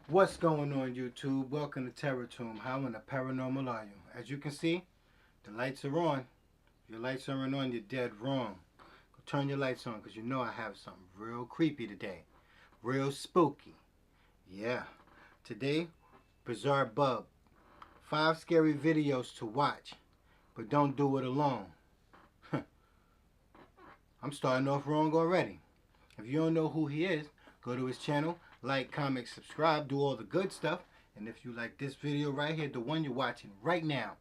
What's going on, YouTube? Welcome to Terror Tomb. How in the paranormal are you? As you can see, the lights are on. If your lights aren't on, you're dead wrong. Go turn your lights on because you know I have something real creepy today. Real spooky. Yeah. Today, Bizarre Bub. 5 scary videos to watch, but don't do it alone. I'm starting off wrong already. If you don't know who he is, go to his channel, like, comment, subscribe, do all the good stuff. And if you like this video right here, the one you're watching right now,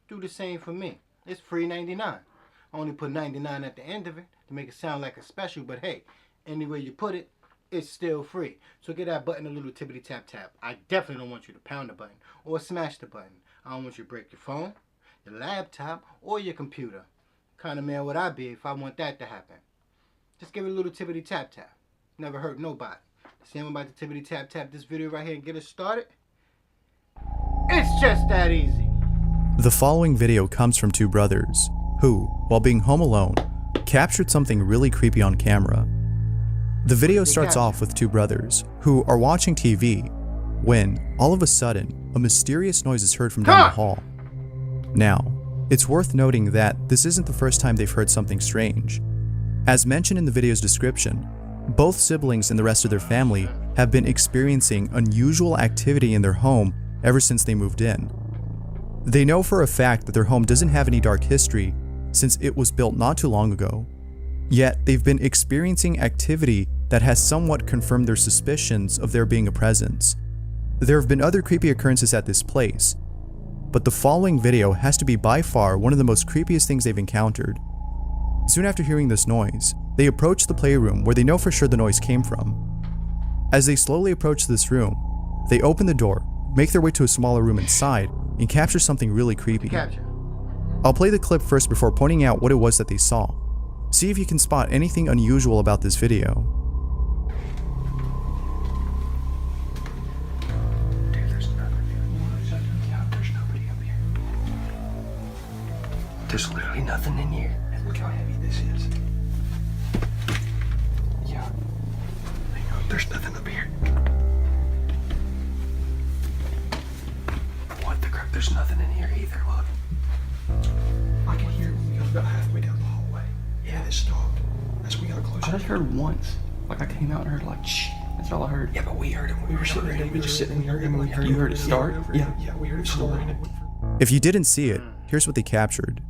do the same for me. It's free 99. I only put 99 at the end of it to make it sound like a special, but hey, anywhere you put it, it's still free. So get that button a little tippity tap tap. I definitely don't want you to pound the button or smash the button. I don't want you to break your phone, your laptop, or your computer. What kind of man would I be if I want that to happen? Just give it a little tippity tap tap. Never hurt nobody. See, I'm about to tippity tap tap this video right here and get us started. It's just that easy. The following video comes from two brothers who, while being home alone, captured something really creepy on camera. The video starts off with two brothers who are watching TV when, all of a sudden, a mysterious noise is heard from down the hall. Now, it's worth noting that this isn't the first time they've heard something strange. As mentioned in the video's description, both siblings and the rest of their family have been experiencing unusual activity in their home ever since they moved in. They know for a fact that their home doesn't have any dark history since it was built not too long ago. Yet, they've been experiencing activity that has somewhat confirmed their suspicions of there being a presence. There have been other creepy occurrences at this place, but the following video has to be by far one of the most creepiest things they've encountered. Soon after hearing this noise, they approach the playroom where they know for sure the noise came from. As they slowly approach this room, they open the door, make their way to a smaller room inside, and capture something really creepy. I'll play the clip first before pointing out what it was that they saw. See if you can spot anything unusual about this video. Dude, there's nobody up here. There's literally nothing in here. And look how heavy this is. Yeah. Hang on, there's nothing up here. What the crap? There's nothing in here either, look. I can hear it when we got about halfway down the hallway. Yeah, it stopped. As we got closer. I just heard once. Like I came out and heard like shh. That's all I heard. Yeah, but we heard it when we were sitting there. We were just sitting there and we heard You heard it start? Yeah, we heard it start. If you didn't see it, here's what they captured.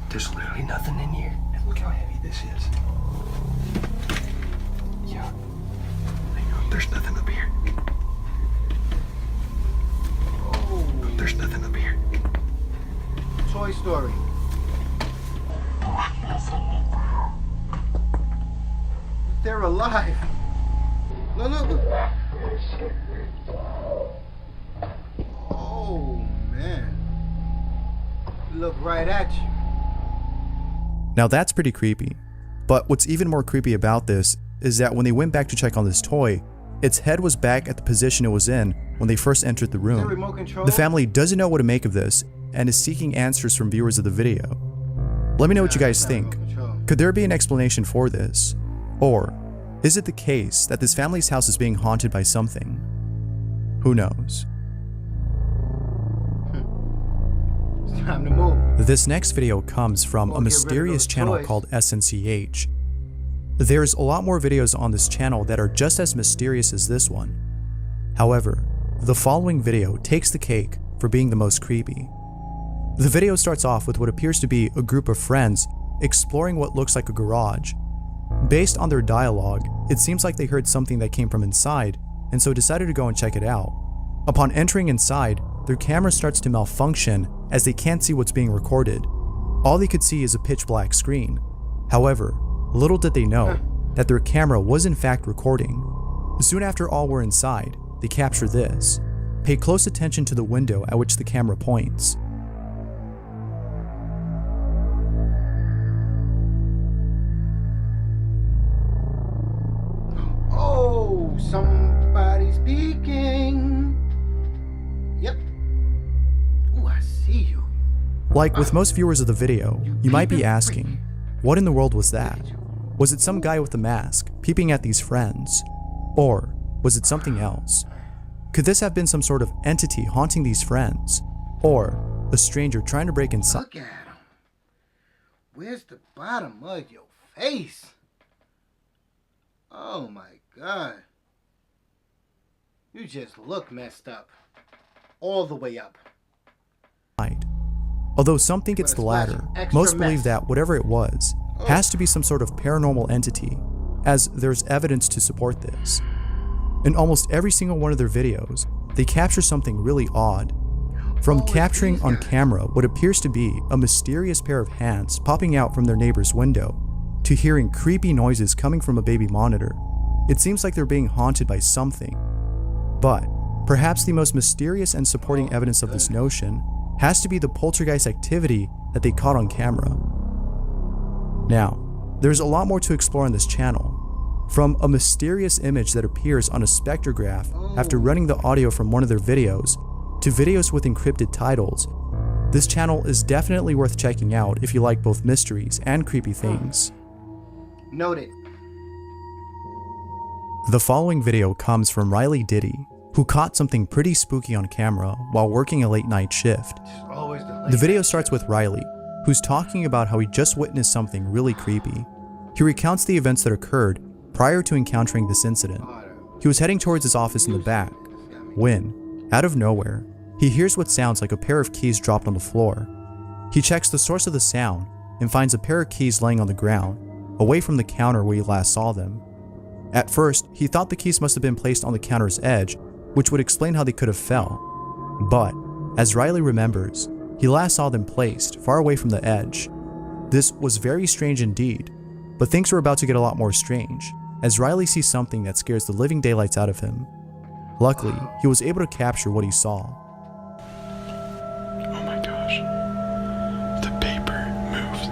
There's literally nothing in here. And look how heavy this is. Yeah. Hang on, there's nothing up here. Oh, There's nothing up here. Toy Story. They're alive. Look, look, look. Oh, man. Look right at you. Now that's pretty creepy. But what's even more creepy about this is that when they went back to check on this toy, its head was back at the position it was in when they first entered the Is it room. remote control? The family doesn't know what to make of this and is seeking answers from viewers of the video. Let me know what you guys think. Could there be an explanation for this? Or is it the case that this family's house is being haunted by something? Who knows? It's time to move. This next video comes from a mysterious channel called SNCH. There's a lot more videos on this channel that are just as mysterious as this one. However, the following video takes the cake for being the most creepy. The video starts off with what appears to be a group of friends exploring what looks like a garage. Based on their dialogue, it seems like they heard something that came from inside and so decided to go and check it out. Upon entering inside, their camera starts to malfunction as they can't see what's being recorded. All they could see is a pitch black screen. However, little did they know that their camera was in fact recording. Soon after all were inside, they capture this. Pay close attention to the window at which the camera points. Oh, somebody's speaking. Yep. Ooh, I see you. Like with most viewers of the video, you might be asking, what in the world was that? Was it some guy with a mask peeping at these friends? Or was it something else? Could this have been some sort of entity haunting these friends? Or a stranger trying to break inside? Look at him. Where's the bottom of your face? Oh my God. You just look messed up. All the way up. Although some think it's the latter, most believe that whatever it was has to be some sort of paranormal entity, as there's evidence to support this. In almost every single one of their videos, they capture something really odd. From capturing on camera what appears to be a mysterious pair of hands popping out from their neighbor's window, to hearing creepy noises coming from a baby monitor, it seems like they're being haunted by something. But perhaps the most mysterious and supporting evidence of this notion has to be the poltergeist activity that they caught on camera. Now, there's a lot more to explore on this channel. From a mysterious image that appears on a spectrograph after running the audio from one of their videos, to videos with encrypted titles, this channel is definitely worth checking out if you like both mysteries and creepy things. Noted. The following video comes from Riley Diddy, who caught something pretty spooky on camera while working a late night shift. The video starts with Riley, who's talking about how he just witnessed something really creepy. He recounts the events that occurred prior to encountering this incident. He was heading towards his office in the back when, out of nowhere, he hears what sounds like a pair of keys dropped on the floor. He checks the source of the sound and finds a pair of keys laying on the ground, away from the counter where he last saw them. At first, he thought the keys must have been placed on the counter's edge, which would explain how they could have fell. But, as Riley remembers, he last saw them placed far away from the edge. This was very strange indeed, but things were about to get a lot more strange, as Riley sees something that scares the living daylights out of him. Luckily, he was able to capture what he saw. Oh my gosh. The paper moves.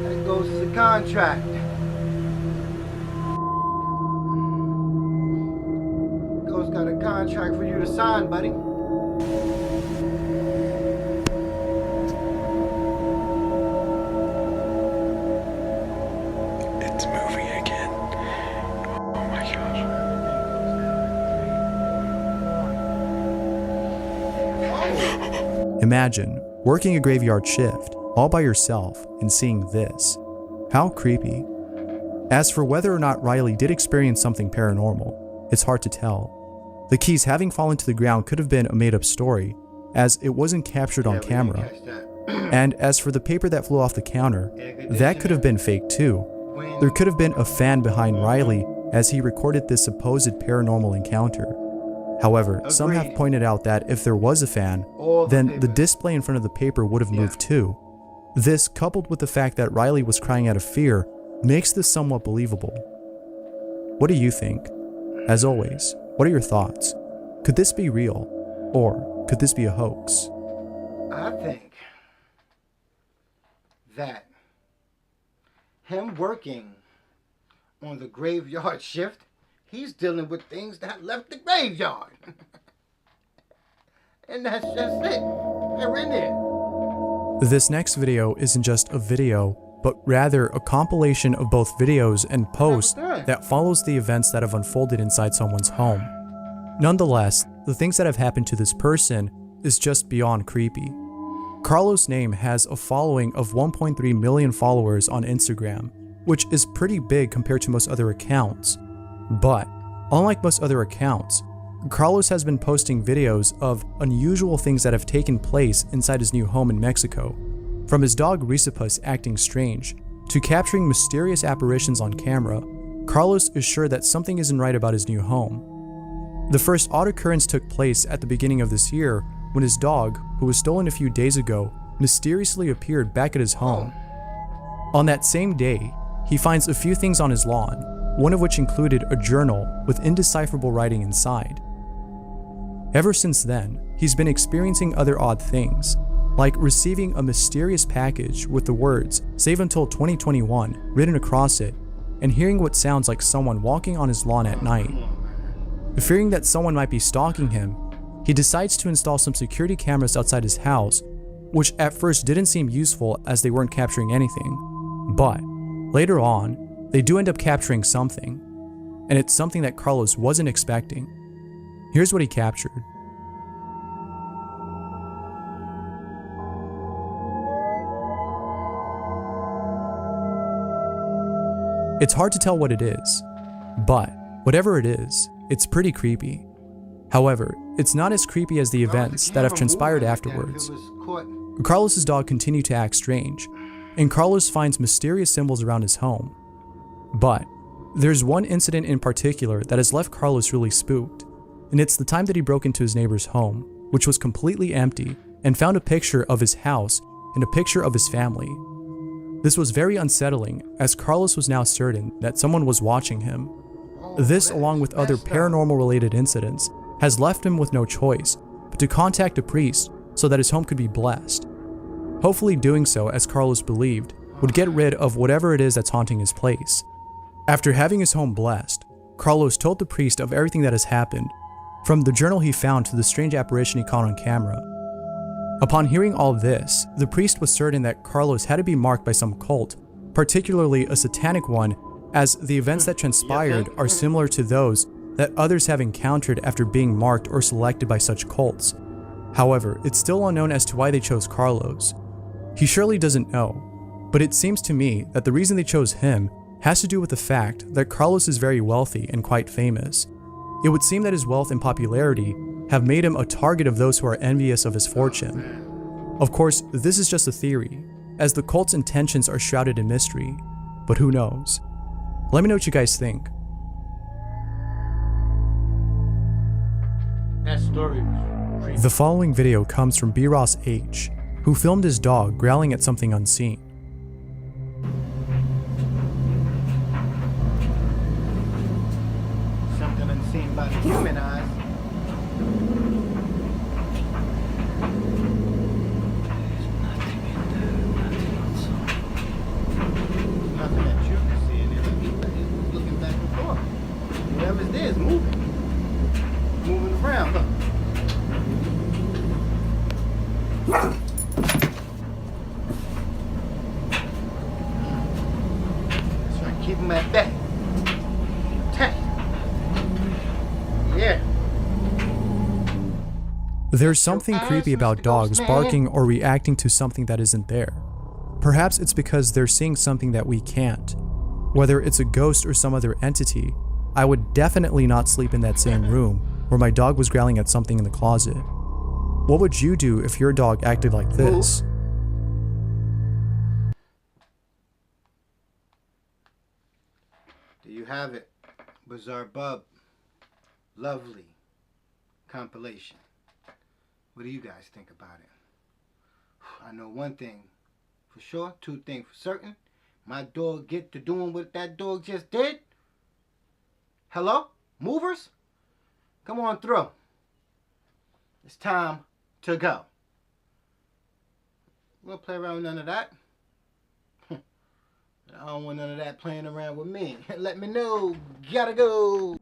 That goes to the contract. Ghost got a contract for you to sign, buddy. It's moving again. Oh my gosh. Imagine working a graveyard shift all by yourself and seeing this. How creepy. As for whether or not Riley did experience something paranormal, it's hard to tell. The keys having fallen to the ground could have been a made-up story, as it wasn't captured on camera. And as for the paper that flew off the counter, that could have been fake too. There could have been a fan behind Riley as he recorded this supposed paranormal encounter. However, some have pointed out that if there was a fan, then the display in front of the paper would have moved too. This, coupled with the fact that Riley was crying out of fear, makes this somewhat believable. What do you think? As always, what are your thoughts? Could this be real? Or could this be a hoax? I think that him working on the graveyard shift, he's dealing with things that left the graveyard. And that's just it. They're in there. This next video isn't just a video, but rather a compilation of both videos and posts that follows the events that have unfolded inside someone's home. Nonetheless, the things that have happened to this person is just beyond creepy. Carlos' name has a following of 1.3 million followers on Instagram, which is pretty big compared to most other accounts. But, unlike most other accounts, Carlos has been posting videos of unusual things that have taken place inside his new home in Mexico. From his dog Risipus acting strange, to capturing mysterious apparitions on camera, Carlos is sure that something isn't right about his new home. The first odd occurrence took place at the beginning of this year when his dog, who was stolen a few days ago, mysteriously appeared back at his home. On that same day, he finds a few things on his lawn, one of which included a journal with indecipherable writing inside. Ever since then, he's been experiencing other odd things, like receiving a mysterious package with the words "Save until 2021" written across it, and hearing what sounds like someone walking on his lawn at night. Fearing that someone might be stalking him, he decides to install some security cameras outside his house, which at first didn't seem useful as they weren't capturing anything. But later on, they do end up capturing something, and it's something that Carlos wasn't expecting. Here's what he captured. It's hard to tell what it is, but whatever it is, it's pretty creepy. However, it's not as creepy as the events that have transpired afterwards. Carlos's dog continued to act strange, and Carlos finds mysterious symbols around his home. But there's one incident in particular that has left Carlos really spooked, and it's the time that he broke into his neighbor's home, which was completely empty, and found a picture of his house and a picture of his family. This was very unsettling, as Carlos was now certain that someone was watching him. This, along with other paranormal-related incidents, has left him with no choice but to contact a priest so that his home could be blessed. Hopefully doing so, as Carlos believed, would get rid of whatever it is that's haunting his place. After having his home blessed, Carlos told the priest of everything that has happened, from the journal he found to the strange apparition he caught on camera. Upon hearing all this, the priest was certain that Carlos had to be marked by some cult, particularly a satanic one, as the events that transpired are similar to those that others have encountered after being marked or selected by such cults. However, it's still unknown as to why they chose Carlos. He surely doesn't know, but it seems to me that the reason they chose him has to do with the fact that Carlos is very wealthy and quite famous. It would seem that his wealth and popularity have made him a target of those who are envious of his fortune. Of course, this is just a theory, as the cult's intentions are shrouded in mystery, but who knows? Let me know what you guys think. That story was creepy. The following video comes from B. Ross H., who filmed his dog growling at something unseen. Something unseen by the human eyes. Nothing that you can see, and it's looking back and forth. Whatever's there is moving around. Look. That's right, keep them at bay. Tight. Yeah. There's something creepy about dogs barking or reacting to something that isn't there. Perhaps it's because they're seeing something that we can't. Whether it's a ghost or some other entity, I would definitely not sleep in that same room where my dog was growling at something in the closet. What would you do if your dog acted like this? There you have it. Bizarre Bub. Lovely compilation. What do you guys think about it? I know one thing for sure, two things for certain. My dog get to doing what that dog just did. Hello? Movers? Come on through. It's time to go. We'll play around with none of that. I don't want none of that playing around with me. Let me know. Gotta go.